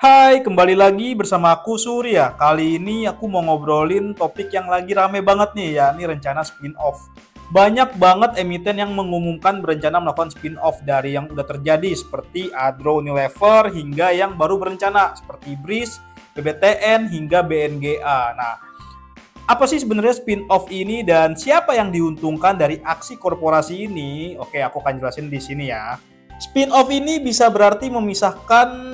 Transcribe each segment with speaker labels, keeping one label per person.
Speaker 1: Hai, kembali lagi bersama aku Surya. Kali ini aku mau ngobrolin topik yang lagi rame banget nih, yakni rencana spin-off. Banyak banget emiten yang mengumumkan berencana melakukan spin-off dari yang udah terjadi seperti Adro Unilever hingga yang baru berencana seperti Breeze, BBTN hingga BNGA. Nah, apa sih sebenarnya spin-off ini dan siapa yang diuntungkan dari aksi korporasi ini? Oke, aku akan jelasin di sini ya. Spin-off ini bisa berarti memisahkan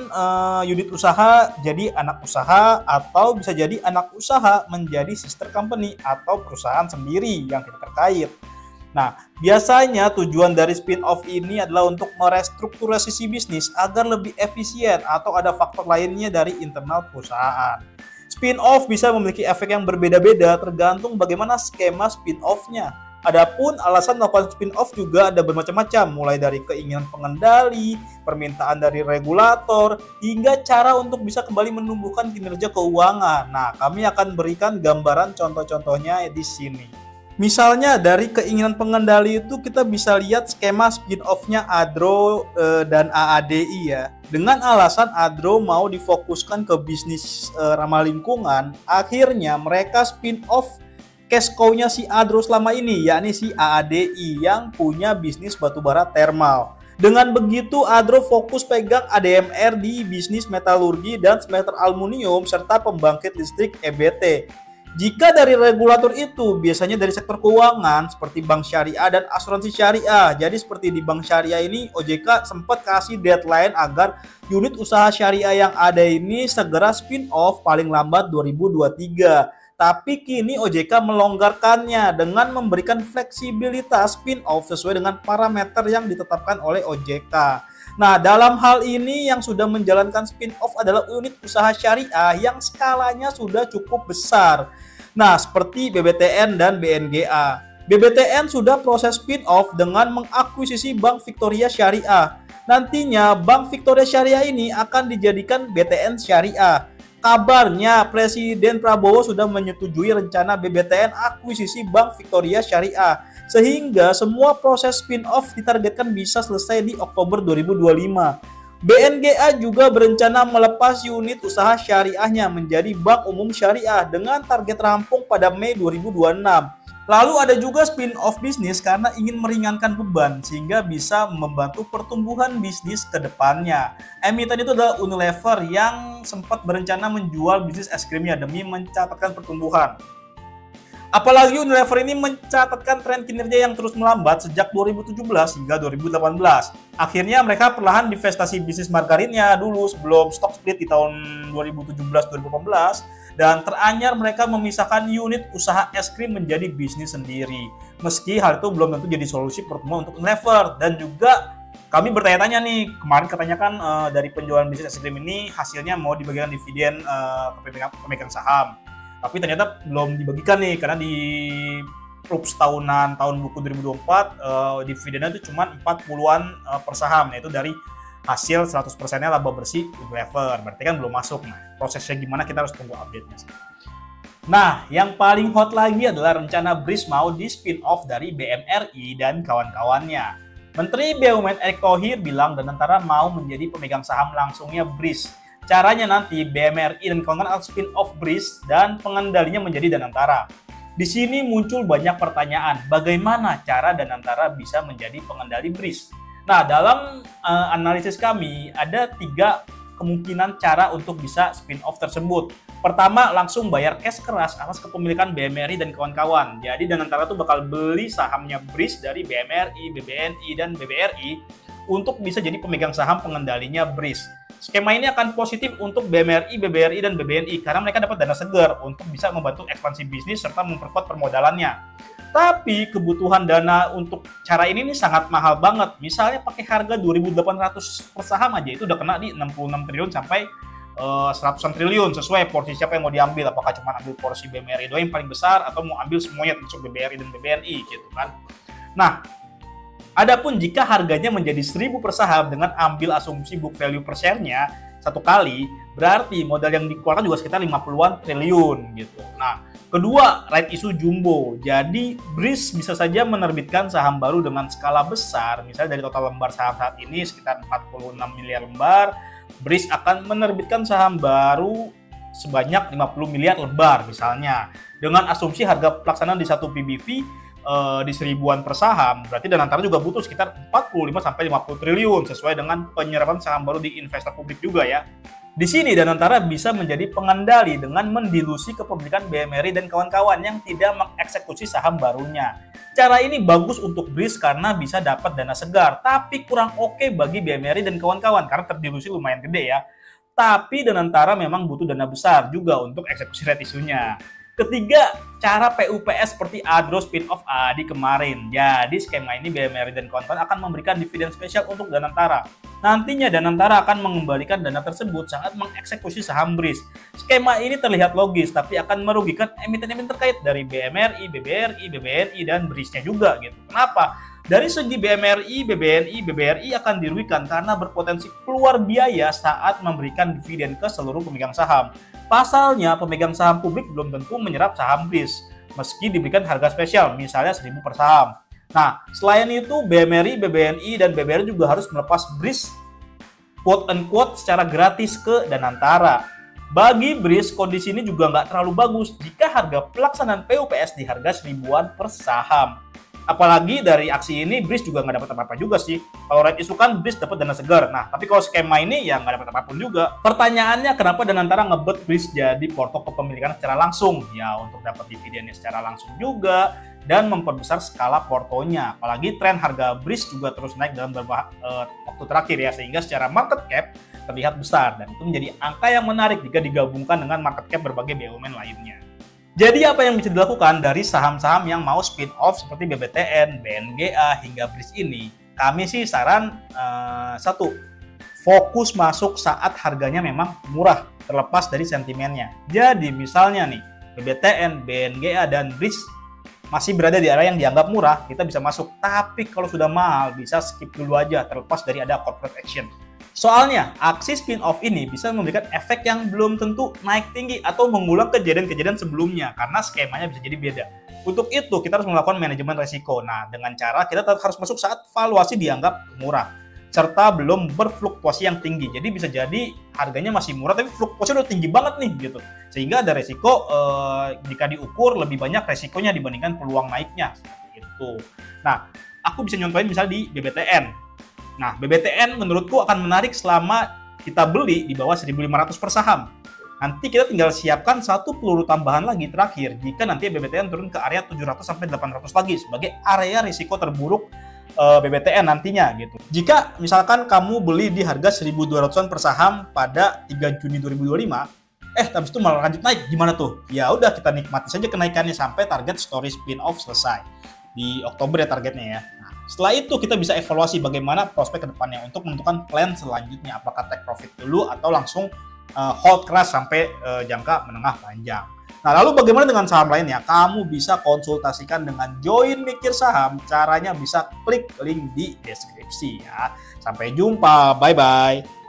Speaker 1: unit usaha jadi anak usaha atau bisa jadi anak usaha menjadi sister company atau perusahaan sendiri yang tidak terkait. Nah, biasanya tujuan dari spin-off ini adalah untuk merestrukturisasi bisnis agar lebih efisien atau ada faktor lainnya dari internal perusahaan. Spin-off bisa memiliki efek yang berbeda-beda tergantung bagaimana skema spin-off-nya. Adapun alasan melakukan spin-off juga ada bermacam-macam, mulai dari keinginan pengendali, permintaan dari regulator, hingga cara untuk bisa kembali menumbuhkan kinerja keuangan. Nah, kami akan berikan gambaran contoh-contohnya di sini. Misalnya dari keinginan pengendali itu kita bisa lihat skema spin-off-nya Adro dan AADI ya. Dengan alasan Adro mau difokuskan ke bisnis ramah lingkungan, akhirnya mereka spin-off cash cow-nya si Adro selama ini, yakni si AADI yang punya bisnis batubara thermal. Dengan begitu, Adro fokus pegang ADMR di bisnis metalurgi dan smelter aluminium serta pembangkit listrik EBT. Jika dari regulator itu biasanya dari sektor keuangan seperti bank syariah dan asuransi syariah. Jadi seperti di bank syariah ini OJK sempat kasih deadline agar unit usaha syariah yang ada ini segera spin off paling lambat 2023. Tapi kini OJK melonggarkannya dengan memberikan fleksibilitas spin-off sesuai dengan parameter yang ditetapkan oleh OJK. Nah, dalam hal ini yang sudah menjalankan spin-off adalah unit usaha syariah yang skalanya sudah cukup besar. Nah, seperti BBTN dan BNGA. BBTN sudah proses spin-off dengan mengakuisisi Bank Victoria Syariah. Nantinya Bank Victoria Syariah ini akan dijadikan BTN Syariah. Kabarnya Presiden Prabowo sudah menyetujui rencana BBTN akuisisi Bank Victoria Syariah, sehingga semua proses spin-off ditargetkan bisa selesai di Oktober 2025. BNGA juga berencana melepas unit usaha syariahnya menjadi Bank Umum Syariah dengan target rampung pada Mei 2026. Lalu ada juga spin-off bisnis karena ingin meringankan beban sehingga bisa membantu pertumbuhan bisnis ke depannya. Emiten itu adalah Unilever yang sempat berencana menjual bisnis es krimnya demi mencatatkan pertumbuhan. Apalagi Unilever ini mencatatkan tren kinerja yang terus melambat sejak 2017 hingga 2018. Akhirnya mereka perlahan divestasi bisnis margarinnya dulu sebelum stock split di tahun 2017-2018. Dan teranyar mereka memisahkan unit usaha es krim menjadi bisnis sendiri. Meski hal itu belum tentu jadi solusi pertemuan untuk Unilever. Dan juga kami bertanya-tanya nih, kemarin katanya kan dari penjualan bisnis es krim ini hasilnya mau dibagikan dividen ke pemegang saham. Tapi ternyata belum dibagikan nih, karena di RUPS tahunan tahun buku 2024 dividennya itu cuma 40-an per saham, yaitu dari hasil 100%-nya laba bersih Unilever. Berarti kan belum masuk. Nah, prosesnya gimana kita harus tunggu update-nya sih. Nah, yang paling hot lagi adalah rencana Breeze mau di spin-off dari BMRI dan kawan-kawannya. Menteri BUMN Erick Thohir bilang Danantara mau menjadi pemegang saham langsungnya Breeze. Caranya nanti BMRI dan kawan-kawan akan spin-off Breeze dan pengendalinya menjadi Danantara. Di sini muncul banyak pertanyaan, bagaimana cara Danantara bisa menjadi pengendali Breeze? Nah, dalam analisis kami ada 3 kemungkinan cara untuk bisa spin-off tersebut. Pertama, langsung bayar cash keras atas kepemilikan BMRI dan kawan-kawan. Jadi Danantara tuh bakal beli sahamnya Breeze dari BMRI, BBNI, dan BBRI untuk bisa jadi pemegang saham pengendalinya Breeze. Skema ini akan positif untuk BMRI, BBRI, dan BBNI karena mereka dapat dana segar untuk bisa membantu ekspansi bisnis serta memperkuat permodalannya. Tapi kebutuhan dana untuk cara ini nih sangat mahal banget. Misalnya pakai harga 2.800 per saham aja itu udah kena di 66 triliun sampai 100-an triliun sesuai porsi siapa yang mau diambil. Apakah cuma ambil porsi BMRI doang yang paling besar atau mau ambil semuanya termasuk BBRI dan BBNI gitu kan. Nah, adapun jika harganya menjadi 1.000 per saham dengan ambil asumsi book value per share-nya satu kali, berarti modal yang dikeluarkan juga sekitar 50-an triliun gitu. Nah, kedua, right issue jumbo. Jadi, Breeze bisa saja menerbitkan saham baru dengan skala besar, misalnya dari total lembar saham saat ini sekitar 46 miliar lembar, BRIS akan menerbitkan saham baru sebanyak 50 miliar lembar misalnya. Dengan asumsi harga pelaksanaan di 1 PBV di 1000-an per saham, berarti Danantara juga butuh sekitar 45-50 triliun sesuai dengan penyerapan saham baru di investor publik juga ya. Di sini Danantara bisa menjadi pengendali dengan mendilusi kepemilikan BMRI dan kawan-kawan yang tidak mengeksekusi saham barunya. Cara ini bagus untuk BRIS karena bisa dapat dana segar, tapi kurang oke bagi BMRI dan kawan-kawan karena terdilusi lumayan gede ya. Tapi Danantara memang butuh dana besar juga untuk eksekusi rights issue-nya. Ketiga, cara PUPS seperti Adro spin-off ADI kemarin. Jadi skema ini BMRI dan kawan-kawan akan memberikan dividen spesial untuk Danantara. Nantinya Danantara akan mengembalikan dana tersebut saat mengeksekusi saham BRIS. Skema ini terlihat logis, tapi akan merugikan emiten-emiten terkait dari BMRI, BBRI, BBNI, dan BRIS-nya juga gitu. Kenapa? Dari segi BMRI, BBNI, BBRI akan dirugikan karena berpotensi keluar biaya saat memberikan dividen ke seluruh pemegang saham. Pasalnya, pemegang saham publik belum tentu menyerap saham BRIS, meski diberikan harga spesial, misalnya 1.000 per saham. Nah, selain itu, BMRI, BBNI, dan BBRI juga harus melepas BRIS quote-unquote secara gratis ke Danantara. Bagi BRIS, kondisi ini juga nggak terlalu bagus jika harga pelaksanaan PUPS di harga 1000-an per saham. Apalagi dari aksi ini BRIS juga nggak dapat apa-apa juga sih. Kalau rights issue kan BRIS dapat dana segar. Nah, tapi kalau skema ini ya nggak dapat apapun juga. Pertanyaannya, kenapa Danantara ngebet BRIS jadi porto kepemilikan secara langsung? Ya untuk dapat dividennya secara langsung juga dan memperbesar skala portonya. Apalagi tren harga BRIS juga terus naik dalam beberapa waktu terakhir ya, sehingga secara market cap terlihat besar dan itu menjadi angka yang menarik jika digabungkan dengan market cap berbagai BUMN lainnya. Jadi apa yang bisa dilakukan dari saham-saham yang mau spin-off seperti BBTN, BNGA, hingga BRIS ini? Kami sih saran satu, fokus masuk saat harganya memang murah, terlepas dari sentimennya. Jadi misalnya nih, BBTN, BNGA, dan BRIS masih berada di area yang dianggap murah, kita bisa masuk. Tapi kalau sudah mahal, bisa skip dulu aja, terlepas dari ada corporate action. Soalnya, aksi spin-off ini bisa memberikan efek yang belum tentu naik tinggi atau mengulang kejadian-kejadian sebelumnya karena skemanya bisa jadi beda. Untuk itu, kita harus melakukan manajemen resiko. Nah, dengan cara kita tetap harus masuk saat valuasi dianggap murah serta belum berfluktuasi yang tinggi. Jadi bisa jadi harganya masih murah tapi fluktuasi udah tinggi banget nih gitu. Sehingga ada resiko jika diukur lebih banyak resikonya dibandingkan peluang naiknya. Seperti itu. Nah, aku bisa nyontohin misalnya di BBTN. Nah, BBTN menurutku akan menarik selama kita beli di bawah 1.500 per saham. Nanti kita tinggal siapkan satu peluru tambahan lagi terakhir jika nanti BBTN turun ke area 700-800 lagi sebagai area risiko terburuk BBTN nantinya gitu. Jika misalkan kamu beli di harga 1.200-an per saham pada 3 Juni 2025, habis itu malah lanjut naik, gimana tuh? Ya udah, kita nikmati saja kenaikannya sampai target story spin-off selesai. Di Oktober ya targetnya ya. Nah, setelah itu kita bisa evaluasi bagaimana prospek ke depannya untuk menentukan plan selanjutnya. Apakah take profit dulu atau langsung hold keras sampai jangka menengah panjang. Nah, lalu bagaimana dengan saham lainnya? Kamu bisa konsultasikan dengan Join Mikir Saham. Caranya bisa klik link di deskripsi ya. Sampai jumpa. Bye-bye.